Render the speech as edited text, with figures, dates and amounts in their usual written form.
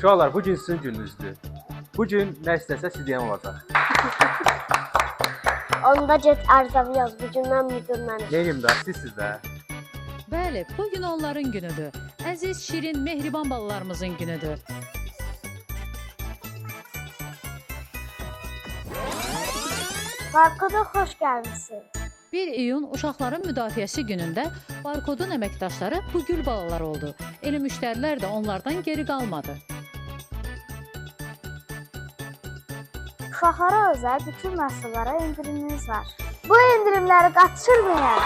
Uşaqlar, bugün sizin gününüzdür. Bugün nə istəsə sizdən olacaq. Onda get ərzəvi yaz. Bu gündən müdür mənim. Neyim də, sizsiz də. Bəli, bu gün onların günüdür. Əziz, şirin, mehriban balalarımızın günüdür. Barkoda xoş gəlmisiniz. 1 iyun Uşaqların Müdafiəsi günündə Barkodun əməkdaşları bu gül balaları oldu. Elə müştərilər də onlardan geri qalmadı. Uşaqlara özəl bütün məhsullara endirimimiz var. Bu endirimləri qaçırmayın.